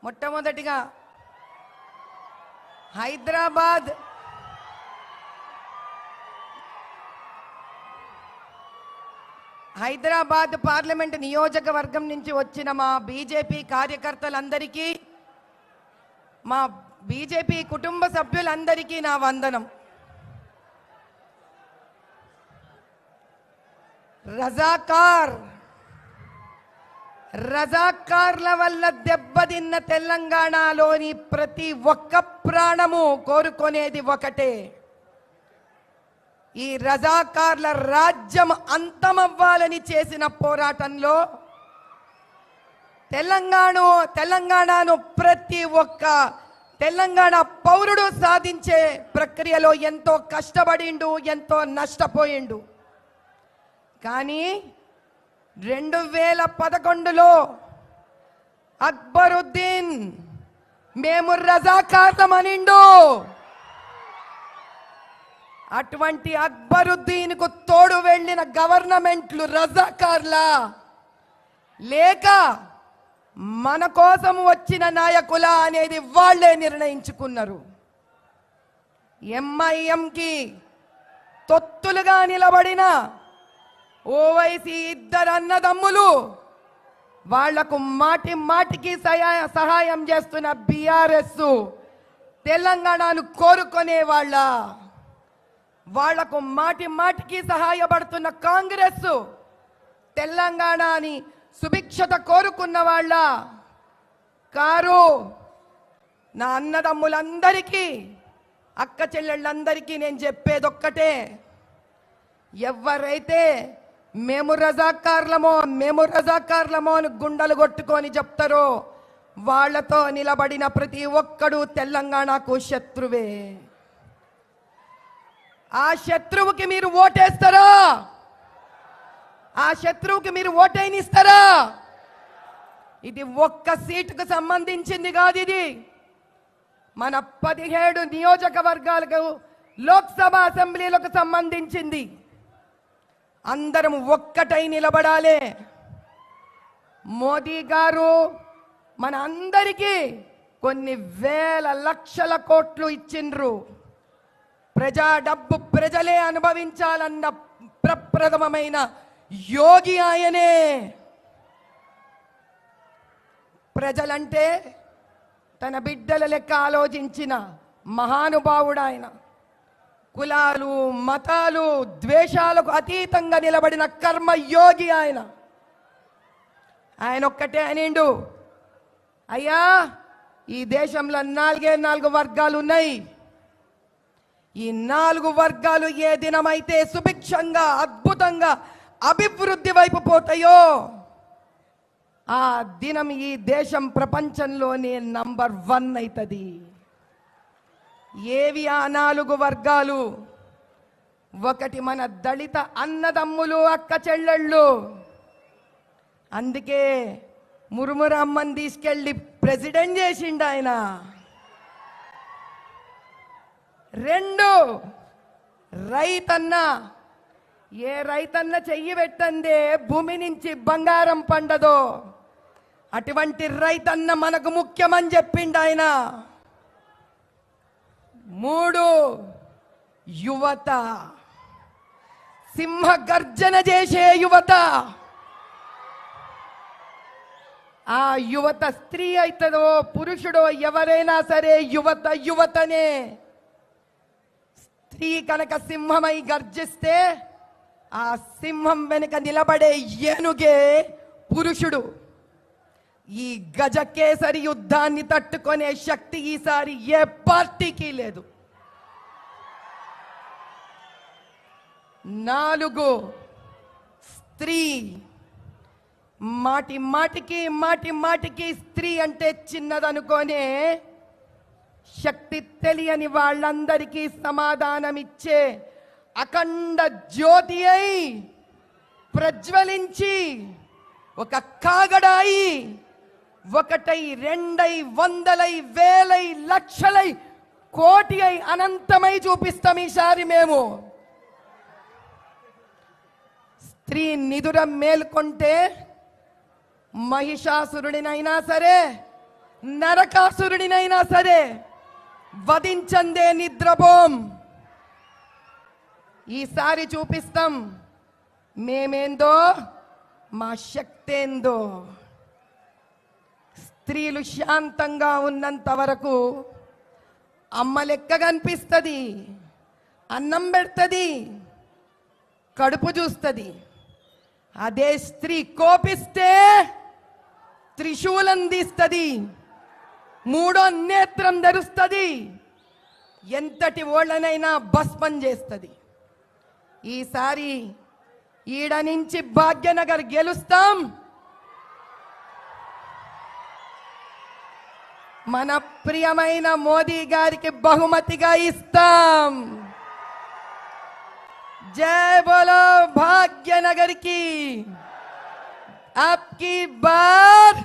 మొట్టమొదటిగా హైదరాబాద్ పార్లమెంట్ నియోజకవర్గం నుంచి వచ్చిన మా బీజేపీ కార్యకర్తలందరికీ, మా బీజేపీ కుటుంబ సభ్యులందరికీ నా వందనం. రజాకార్ల వల్ల దెబ్బతిన్న తెలంగాణలోని ప్రతి ఒక్క ప్రాణము కోరుకునేది ఒకటే, ఈ రజాకార్ల రాజ్యం అంతమవ్వాలని చేసిన పోరాటంలో తెలంగాణను ప్రతి ఒక్క తెలంగాణ పౌరుడు సాధించే ప్రక్రియలో ఎంతో కష్టపడిండు, ఎంతో నష్టపోయిండు. కానీ 2011లో అక్బరుద్దీన్ మేము రజాకార్లమనిండు. అటువంటి అక్బరుద్దీన్కు తోడు వెళ్ళిన గవర్నమెంట్లు రజాకార్లా లేక మన కోసం వచ్చిన నాయకులా అనేది వాళ్లే నిర్ణయించుకున్నారు. ఎంఐఎంకి తొత్తులుగా నిలబడిన ఓవైసీ ఇద్దరు అన్నదమ్ములు, వాళ్లకు మాటి మాటికి సహాయం చేస్తున్న బీఆర్ఎస్ తెలంగాణను కోరుకునే వాళ్లకు మాటి మాటికి సహాయపడుతున్న కాంగ్రెస్ తెలంగాణని సుభిక్షత కోరుకున్న వాళ్ళ కారు. నా అన్నదమ్ములందరికీ, అక్క చెల్లెళ్ళందరికీ నేను చెప్పేదొక్కటే, ఎవరైతే మేము రజాకార్లమో అని గుండెలు కొట్టుకొని చెప్తారో వాళ్లతో నిలబడిన ప్రతి ఒక్కడు తెలంగాణకు శత్రువే. ఆ శత్రువుకి మీరు ఓటేస్తారా? ఆ శత్రువుకి మీరు ఓటైనిస్తారా? ఇది ఒక్క సీటుకు సంబంధించింది కాదు, ఇది మన 17 నియోజకవర్గాలకు లోక్సభ అసెంబ్లీలకు సంబంధించింది. అందరం ఒక్కటై నిలబడాలి. మోదీ గారు మన అందరికీ కొన్ని వేల లక్షల కోట్లు ఇచ్చిండ్రు. ప్రజా డబ్బు ప్రజలే అనుభవించాలన్న ప్రప్రథమమైన యోగి ఆయనే. ప్రజలంటే తన బిడ్డల లెక్క ఆలోచించిన మహానుభావుడు ఆయన. కులాలు, మతాలు, ద్వేషాలకు అతీతంగా నిలబడిన కర్మయోగి ఆయన. ఆయన ఒక్కటే అనిండు, అయ్యా ఈ దేశంలో 4 వర్గాలు ఉన్నాయి. ఈ 4 వర్గాలు ఏ దినమైతే సుభిక్షంగా, అద్భుతంగా అభివృద్ధి వైపు పోతాయో ఆ దినం ఈ దేశం ప్రపంచంలోనే నంబర్ 1 అవుతుంది. ఏవి ఆ 4 వర్గాలు? ఒకటి మన దళిత అన్నదమ్ములు, అక్క చెల్లెళ్ళు. అందుకే మురుమురమ్మని తీసుకెళ్ళి ప్రెసిడెంట్ చేసిండు ఆయన. 2 రైతన్న. ఏ రైతన్న చెయ్యి పెట్టందే భూమి నుంచి బంగారం పండదో అటువంటి రైతన్న మనకు ముఖ్యమని చెప్పిండు ఆయన. 3 యువత. సింహ గర్జన చేసే యువత. ఆ యువత స్త్రీ అవుతుందో పురుషుడో ఎవరైనా సరే యువతనే. స్త్రీ కనుక సింహమై గర్జిస్తే ఆ సింహం వెనుక నిలబడే ఏనుగే పురుషుడు. ఈ గజకేసరి యుద్ధాన్ని తట్టుకునే శక్తి ఈసారి ఏ పార్టీకి లేదు. 4 స్త్రీ. మాటి మాటికి స్త్రీ అంటే చిన్నదనుకోనే శక్తి తెలియని వాళ్ళందరికీ సమాధానమిచ్చే అఖండ జ్యోతి అయి ప్రజ్వలించి ఒక కాగడాయి, 1 2 100 1000 లక్షలై కోటి అయి అనంతమై చూపిస్తాం ఈసారి మేము. స్త్రీ నిదుర మేల్కొంటే మహిషాసురుడినైనా సరే, నరకాసురుడినైనా సరే వధించందే నిద్రపోం. ఈసారి చూపిస్తాం మేమేందో, మా శక్తేందో. స్త్రీలు శాంతంగా ఉన్నంత వరకు అమ్మ లెక్క కనిపిస్తుంది, అన్నం పెడుతుంది, కడుపు చూస్తుంది. అదే స్త్రీ కోపిస్తే త్రిశూలం తీస్తుంది, మూడో నేత్రం ధరుస్తుంది, ఎంతటి ఓళ్ళనైనా భస్మం చేస్తుంది. ఈసారి ఈడ నుంచి భాగ్యనగర్ గెలుస్తాం. మన ప్రియమైన మోదీ గారికి బహుమతిగా ఇస్తాం. జై బోలో భాగ్యనగర్ కి. అబ్కి బార్